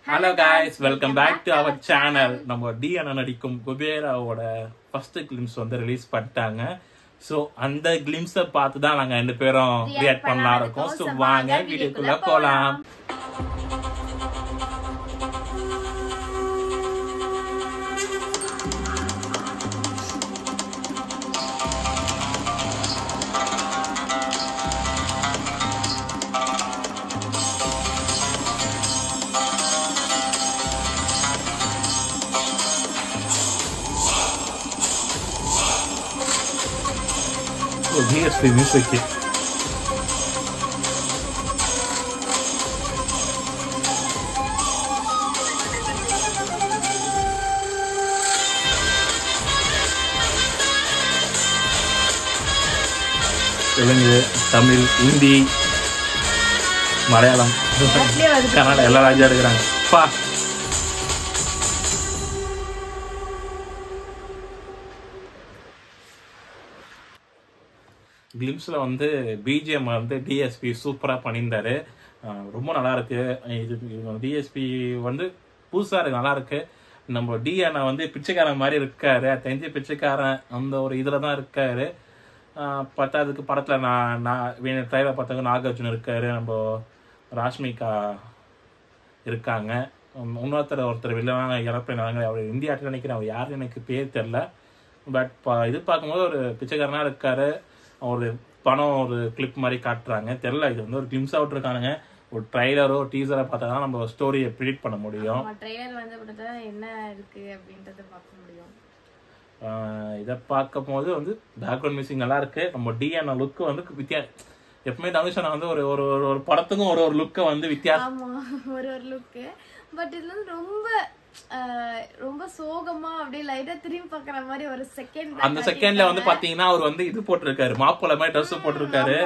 Hello guys, welcome back to our channel. நம்ம D அண்ணா நடிக்கும் குபேராவோட first glimpse வந்து release பண்ணிட்டாங்க. சோ அந்த கிளிம்ஸை பார்த்து தான் நாங்க ரெண்டு பேரும் ரியாக்ட் பண்ணலாம் இருக்கோம். சோ வாங்க வீடியோக்குள்ள போலாம். DSP music. தெலுங்கு, தமிழ், ஹிந்தி, மலையாளம், கன்னடம் எல்லா ராஜா எடுக்கிறாங்க. கிளிம்ஸ்ல வந்து பிஜிஎம் வந்து டிஎஸ்பி சூப்பரா பண்ணியிருந்தாரு. ரொம்ப நல்லா இருக்கு. இது டிஎஸ்பி வந்து புதுசா இருக்கு, நல்லா இருக்கு. நம்ம டி அண்ணா வந்து பிச்சைக்காரன் மாதிரி இருக்காரு, தெரிஞ்ச பிச்சைக்காரன் அந்த ஒரு இதுல தான் இருக்காரு. பத்தாவதுக்கு படத்துல நான் ட்ரைலர் பார்த்தாங்க நாகார்ஜுன் இருக்காரு, நம்ம ராஷ்மிகா இருக்காங்க, ஒருத்தர் வில்லனாக இறப்பினாங்க. அவர் இந்தியா நினைக்கிறேன், அவர் யாருன்னு எனக்கு பேர் தெரியல. பட் இது பார்க்கும்போது ஒரு பிச்சைக்காரனா இருக்காரு. ஒரு படம் ஒரு கிளிப் மாதிரி காட்டுறாங்க, தெரியல இது வந்து ஒரு கிளிம்ஸா விட்டுருக்கானுங்க. ஒரு ட்ரைலரோ டீசரோ பார்த்தா தான் நம்ம ஸ்டோரியை ப்ரிடிக்ட் பண்ண முடியும். ட்ரைலர் வந்து என்ன இருக்கு அப்படின்றத பார்க்க முடியும். இதை பார்க்கும் போது வந்து பேக்ரவுண்ட் மியூசிக் நல்லா இருக்கு. நம்ம டிஎன்ஏ லுக்கு வந்து எப்பவுமே தனுஷனா வந்து ஒரு ஒரு ஒரு படத்துக்கும் ஒரு ஒரு லுக்கை வந்து வித்தியாசம், ஒரு லுக்கு. பட் இது வந்து ரொம்ப சோகமா அப்படியே லைட்டா திரும்பி பாக்குற மாதிரி ஒரு செகண்ட். அந்த செகண்ட்ல வந்து பாத்தீங்கன்னா அவர் வந்து இது போட்டிருக்காரு, மாப்பிள்ளை மாதிரி ட்ரெஸ் போட்டிருக்காரு.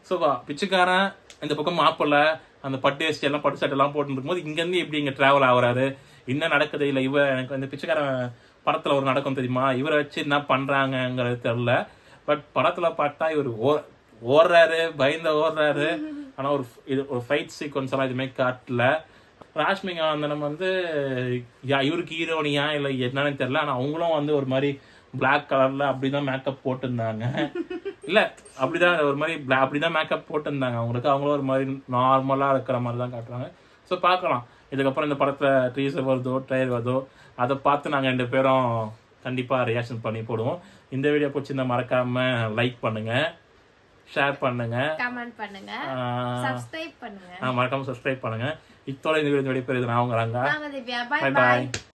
சோ பிச்சைக்காரன் இந்த பக்கம் மாப்பிள்ளை அந்த பட்டு வேஷ்டி எல்லாம் பட்டு சட்டை எல்லாம் போட்டு இருக்கும்போது இங்க இருந்து எப்படி இங்க டிராவல் ஆகுறாரு, என்ன நடக்குது இல்ல எனக்கு வந்து பிச்சைக்காரன் படத்துல ஒரு நடக்கும் தெரியுமா, இவரை வச்சு என்ன பண்றாங்கிறது தெரியல. பட் படத்துல பார்த்தா இவர் ஓடுறாரு, பயந்த ஓடுறாரு. ஆனா ஒரு ஃபைட் சீக்வன்ஸ் எல்லாம் எதுவுமே காட்டல. ராஷ்மிகா வந்து நம்ம வந்து இவருக்கு ஹீரோனியா இல்லை என்னன்னு தெரியல. ஆனா அவங்களும் வந்து ஒரு மாதிரி பிளாக் கலர்ல அப்படிதான் மேக்கப் போட்டிருந்தாங்க. இல்ல அப்படிதான் ஒரு மாதிரி அப்படிதான் மேக்கப் போட்டிருந்தாங்க. அவங்களும் ஒரு மாதிரி நார்மலா இருக்கிற மாதிரி தான் காட்டுறாங்க. ஸோ பார்க்கலாம், இதுக்கப்புறம் இந்த படத்துல ட்ரீசர் வருதோ ட்ரைலர் வருதோ அதை பார்த்து நாங்க ரெண்டு பேரும் கண்டிப்பா ரியாக்ஷன் பண்ணி போடுவோம். இந்த வீடியோ பிடிச்சிருந்தா மறக்காம லைக் பண்ணுங்க, ஷேர் பண்ணுங்க, கமெண்ட் பண்ணுங்க, சப்ஸ்கிரைப் பண்ணுங்க. மறக்காம சப்ஸ்கிரைப் பண்ணுங்க. இத்தோட இந்த வீடியோ விடைபெறுது நான் உங்க ரங்கா. Bye bye.